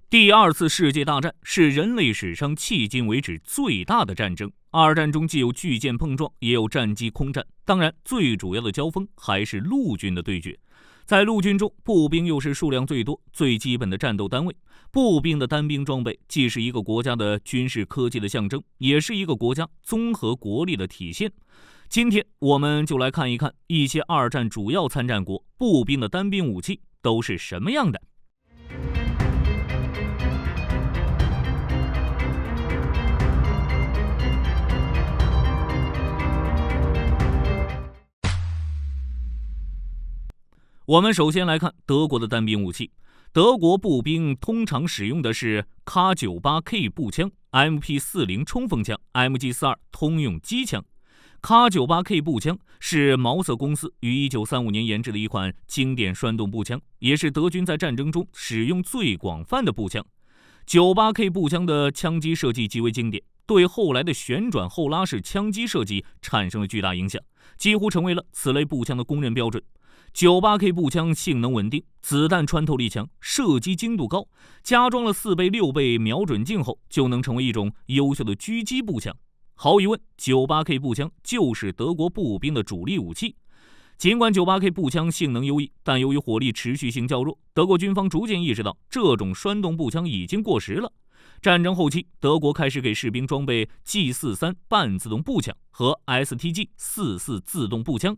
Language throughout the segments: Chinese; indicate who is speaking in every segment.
Speaker 1: 第二次世界大战是人类史上迄今为止最大的战争。二战中既有巨舰碰撞，也有战机空战，当然最主要的交锋还是陆军的对决。在陆军中，步兵又是数量最多、最基本的战斗单位。步兵的单兵装备既是一个国家的军事科技的象征，也是一个国家综合国力的体现。今天我们就来看一看一些二战主要参战国步兵的单兵武器都是什么样的。我们首先来看德国的单兵武器。德国步兵通常使用的是 K98K 步枪、MP40 冲锋枪、MG42 通用机枪。K98K 步枪是毛瑟公司于1935年研制的一款经典栓动步枪，也是德军在战争中使用最广泛的步枪。98K 步枪的枪机设计极为经典，对后来的旋转后拉式枪机设计产生了巨大影响，几乎成为了此类步枪的公认标准。98K 步枪性能稳定，子弹穿透力强，射击精度高，加装了4倍、6倍瞄准镜后，就能成为一种优秀的狙击步枪。毫无疑问，98K 步枪就是德国步兵的主力武器。尽管98K 步枪性能优异，但由于火力持续性较弱，德国军方逐渐意识到这种栓动步枪已经过时了。战争后期，德国开始给士兵装备 G43 半自动步枪和 STG44 自动步枪。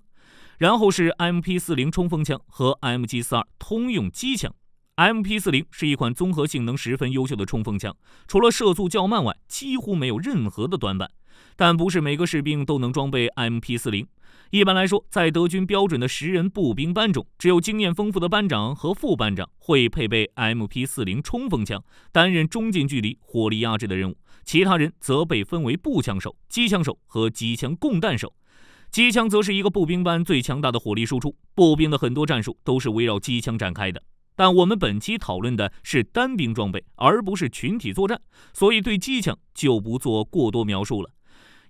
Speaker 1: 然后是 MP40 冲锋枪和 MG42 通用机枪。MP40 是一款综合性能十分优秀的冲锋枪，除了射速较慢外，几乎没有任何的短板。但不是每个士兵都能装备 MP40。一般来说，在德军标准的10人步兵班中，只有经验丰富的班长和副班长会配备 MP40 冲锋枪，担任中近距离火力压制的任务，其他人则被分为步枪手、机枪手和机枪供弹手。机枪则是一个步兵班最强大的火力输出，步兵的很多战术都是围绕机枪展开的。但我们本期讨论的是单兵装备，而不是群体作战，所以对机枪就不做过多描述了。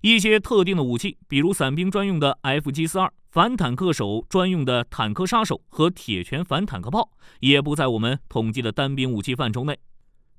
Speaker 1: 一些特定的武器，比如伞兵专用的 FG42、反坦克手专用的坦克杀手和铁拳反坦克炮，也不在我们统计的单兵武器范畴内。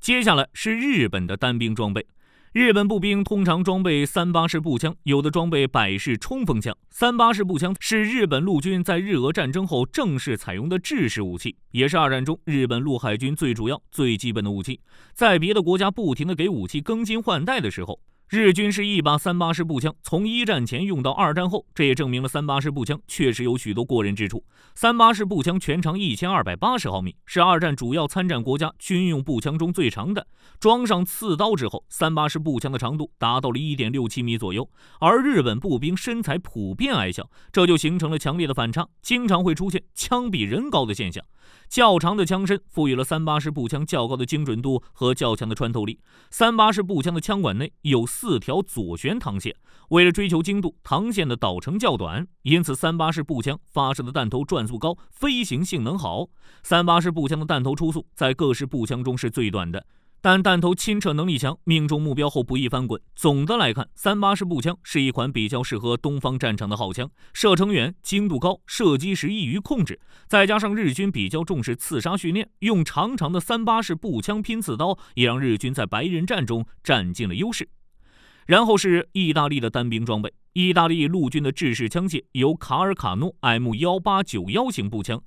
Speaker 1: 接下来是日本的单兵装备。日本步兵通常装备38式步枪，有的装备百式冲锋枪。38式步枪是日本陆军在日俄战争后正式采用的制式武器，也是二战中日本陆海军最主要、最基本的武器。在别的国家不停地给武器更新换代的时候，日军是一把38式步枪从一战前用到二战后，这也证明了38式步枪确实有许多过人之处。38式步枪全长1280毫米，是二战主要参战国家军用步枪中最长的。装上刺刀之后，38式步枪的长度达到了 1.67 米左右，而日本步兵身材普遍矮小，这就形成了强烈的反差，经常会出现枪比人高的现象。较长的枪身赋予了38式步枪较高的精准度和较强的穿透力。38式步枪的枪管内有4条左旋膛线，为了追求精度，膛线的导程较短，因此38式步枪发射的弹头转速高，飞行性能好。38式步枪的弹头初速在各式步枪中是最短的，但弹头亲测能力强，命中目标后不易翻滚。总的来看，38式步枪是一款比较适合东方战场的好枪，射程远，精度高，射击时易于控制。再加上日军比较重视刺杀训练，用长长的38式步枪拼刺刀，也让日军在白刃战中占尽了优势。然后是意大利的单兵装备。意大利陆军的制式枪械有卡尔卡诺 M1891 型步枪、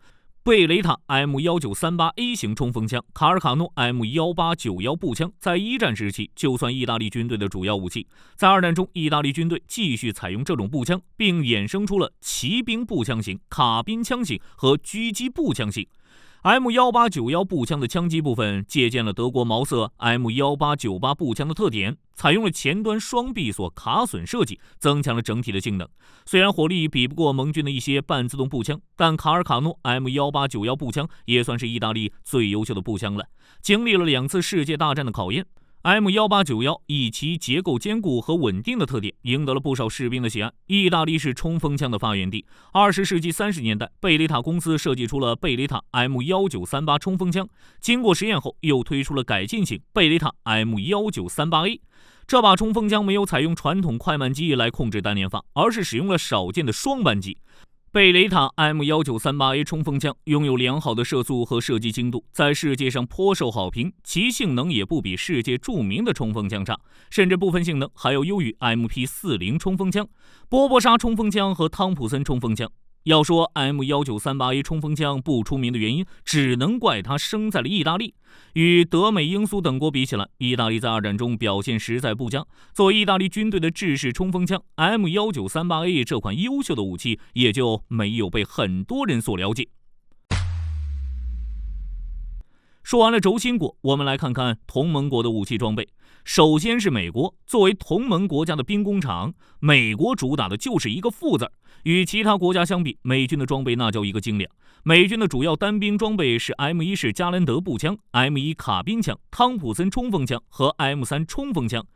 Speaker 1: 贝雷塔 M1938A 型冲锋枪。卡尔卡诺 M1891 步枪在一战时期就算意大利军队的主要武器，在二战中意大利军队继续采用这种步枪，并衍生出了骑兵步枪型、卡宾枪型和狙击步枪型。M1891 步枪的枪机部分借鉴了德国毛瑟 M1898 步枪的特点，采用了前端双闭锁卡榫设计，增强了整体的性能。虽然火力比不过盟军的一些半自动步枪，但卡尔卡诺 M1891 步枪也算是意大利最优秀的步枪了。经历了2次世界大战的考验， M1891 以其结构坚固和稳定的特点，赢得了不少士兵的喜爱。意大利是冲锋枪的发源地。20世纪30年代，贝雷塔公司设计出了贝雷塔 M1938 冲锋枪，经过实验后，又推出了改进型贝雷塔 M1938A。这把冲锋枪没有采用传统快慢机来控制单连发，而是使用了少见的双扳机。贝雷塔 M1938A 冲锋枪拥有良好的射速和射击精度，在世界上颇受好评，其性能也不比世界著名的冲锋枪差，甚至部分性能还要优于 MP40 冲锋枪、波波沙冲锋枪和汤普森冲锋枪。要说 M1938A 冲锋枪不出名的原因，只能怪它生在了意大利。与德美英苏等国比起来，意大利在二战中表现实在不佳。作为意大利军队的制式冲锋枪 M1938A 这款优秀的武器，也就没有被很多人所了解。说完了轴心国，我们来看看同盟国的武器装备。首先是美国，作为同盟国家的兵工厂，美国主打的就是一个富字。与其他国家相比，美军的装备那叫一个精良。美军的主要单兵装备是 M1 式加兰德步枪、M1 卡宾枪、汤普森冲锋枪和 M3 冲锋枪。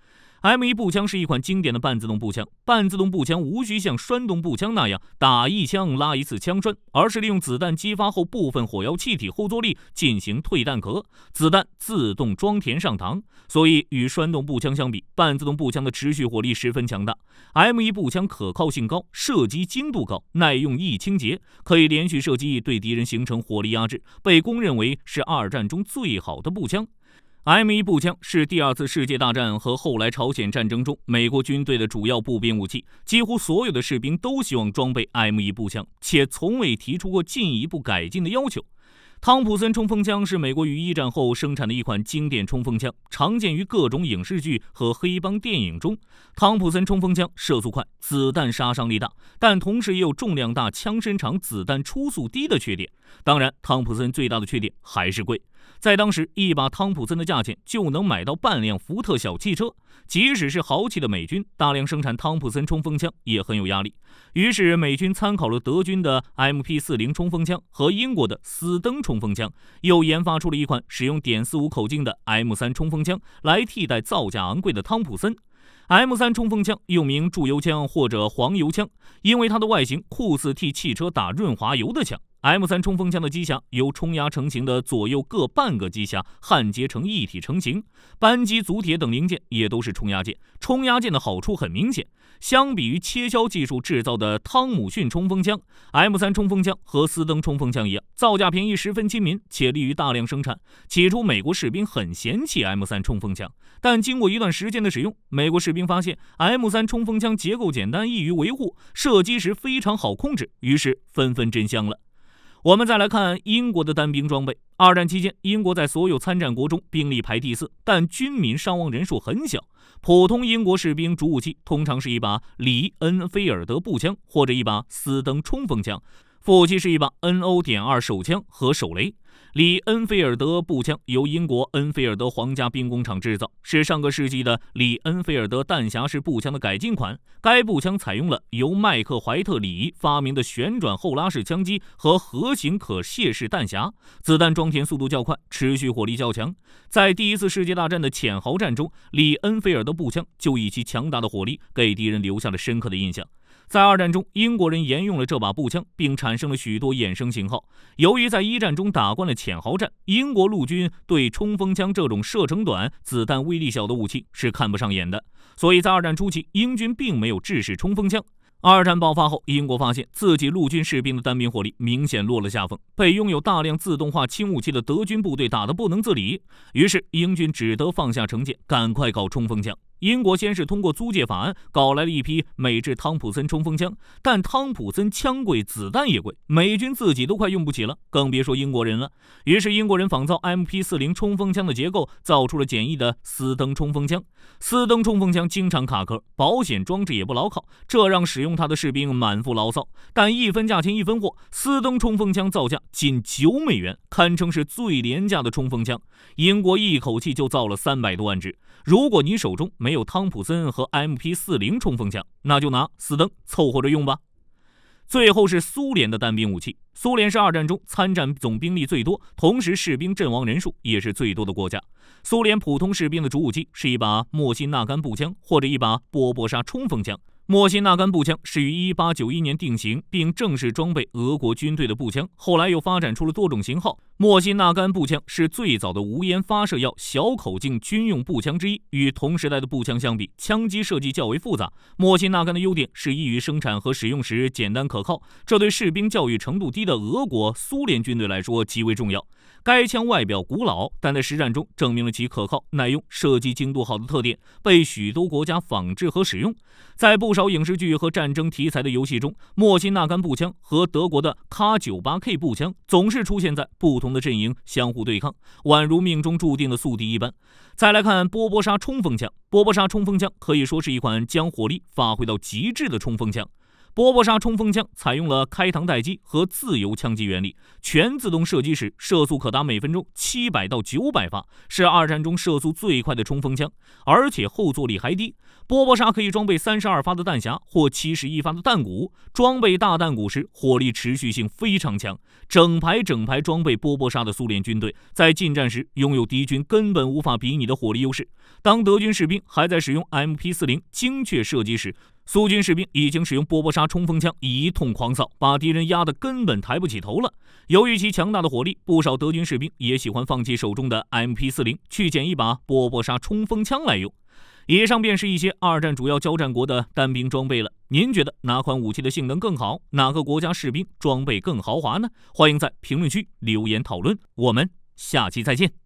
Speaker 1: M1 步枪是一款经典的半自动步枪，半自动步枪无需像栓动步枪那样打一枪拉一次枪栓，而是利用子弹激发后部分火药气体后坐力进行退弹壳，子弹自动装填上膛。所以与栓动步枪相比，半自动步枪的持续火力十分强大。M1 步枪可靠性高，射击精度高，耐用易清洁，可以连续射击，对敌人形成火力压制，被公认为是二战中最好的步枪。M1 步枪是第二次世界大战和后来朝鲜战争中美国军队的主要步兵武器，几乎所有的士兵都希望装备 M1 步枪，且从未提出过进一步改进的要求。汤普森冲锋枪是美国于一战后生产的一款经典冲锋枪，常见于各种影视剧和黑帮电影中。汤普森冲锋枪射速快，子弹杀伤力大，但同时也有重量大、枪身长、子弹出速低的缺点。当然，汤普森最大的缺点还是贵。在当时，一把汤普森的价钱就能买到半辆福特小汽车。即使是豪气的美军，大量生产汤普森冲锋枪也很有压力。于是，美军参考了德军的 MP40 冲锋枪和英国的斯登冲锋枪，又研发出了一款使用.45口径的 M3 冲锋枪，来替代造价昂贵的汤普森。M3 冲锋枪又名注油枪或者黄油枪，因为它的外形酷似替汽车打润滑油的枪。M3 冲锋枪的机匣由冲压成型的左右各半个机匣焊接成一体成型，扳机、足铁等零件也都是冲压件。冲压件的好处很明显，相比于切削技术制造的汤姆逊冲锋枪， M3 冲锋枪和斯登冲锋枪一样，造价便宜，十分亲民，且利于大量生产。起初美国士兵很嫌弃 M3 冲锋枪，但经过一段时间的使用，美国士兵发现 M3 冲锋枪结构简单，易于维护，射击时非常好控制，于是纷纷真香了。我们再来看英国的单兵装备。二战期间，英国在所有参战国中兵力排第4，但军民伤亡人数很小。普通英国士兵主武器通常是一把里恩菲尔德步枪或者一把斯登冲锋枪，副武器是一把 NO.2 手枪和手雷。里恩菲尔德步枪由英国恩菲尔德皇家兵工厂制造，是上个世纪的里恩菲尔德弹匣式步枪的改进款。该步枪采用了由麦克怀特里发明的旋转后拉式枪机和盒形可卸式弹匣，子弹装填速度较快，持续火力较强。在第一次世界大战的堑壕战中，里恩菲尔德步枪就以其强大的火力给敌人留下了深刻的印象。在二战中，英国人沿用了这把步枪，并产生了许多衍生型号。由于在一战中打惯了堑壕战，英国陆军对冲锋枪这种射程短、子弹威力小的武器是看不上眼的，所以在二战初期，英军并没有制式冲锋枪。二战爆发后，英国发现自己陆军士兵的单兵火力明显落了下风，被拥有大量自动化轻武器的德军部队打得不能自理，于是英军只得放下成见，赶快搞冲锋枪。英国先是通过租借法案搞来了一批美制汤普森冲锋枪，但汤普森枪贵，子弹也贵，美军自己都快用不起了，更别说英国人了。于是英国人仿造 MP40 冲锋枪的结构，造出了简易的斯登冲锋枪。斯登冲锋枪经常卡壳，保险装置也不牢靠，这让使用它的士兵满腹牢骚。但一分价钱一分货，斯登冲锋枪造价仅$9，堪称是最廉价的冲锋枪。英国一口气就造了300多万支。如果你手中没有汤普森和 MP40 冲锋枪，那就拿斯登凑合着用吧。最后是苏联的单兵武器。苏联是二战中参战总兵力最多，同时士兵阵亡人数也是最多的国家。苏联普通士兵的主武器是一把莫辛纳甘步枪或者一把波波沙冲锋枪。莫辛纳甘步枪是于1891年定型并正式装备俄国军队的步枪，后来又发展出了多种型号。莫辛纳甘步枪是最早的无烟发射药小口径军用步枪之一，与同时代的步枪相比，枪机设计较为复杂。莫辛纳甘的优点是易于生产和使用时简单可靠，这对士兵教育程度低的俄国、苏联军队来说极为重要。该枪外表古老，但在实战中证明了其可靠、耐用、射击精度好的特点，被许多国家仿制和使用。在不少影视剧和战争题材的游戏中，莫辛纳甘步枪和德国的 K98K 步枪总是出现在不同的阵营相互对抗，宛如命中注定的宿敌一般。再来看波波沙冲锋枪，波波沙冲锋枪可以说是一款将火力发挥到极致的冲锋枪。波波沙冲锋枪采用了开膛待击和自由枪击原理，全自动射击时射速可达每分钟700到900发，是二战中射速最快的冲锋枪，而且后坐力还低。波波沙可以装备32发的弹匣或71发的弹鼓，装备大弹鼓时火力持续性非常强。整排装备波波沙的苏联军队在近战时拥有敌军根本无法比拟的火力优势。当德军士兵还在使用 MP40 精确射击时，苏军士兵已经使用波波沙冲锋枪一通狂扫，把敌人压得根本抬不起头了。由于其强大的火力，不少德军士兵也喜欢放弃手中的 MP40， 去捡一把波波沙冲锋枪来用。以上便是一些二战主要交战国的单兵装备了。您觉得哪款武器的性能更好？哪个国家士兵装备更豪华呢？欢迎在评论区留言讨论。我们下期再见。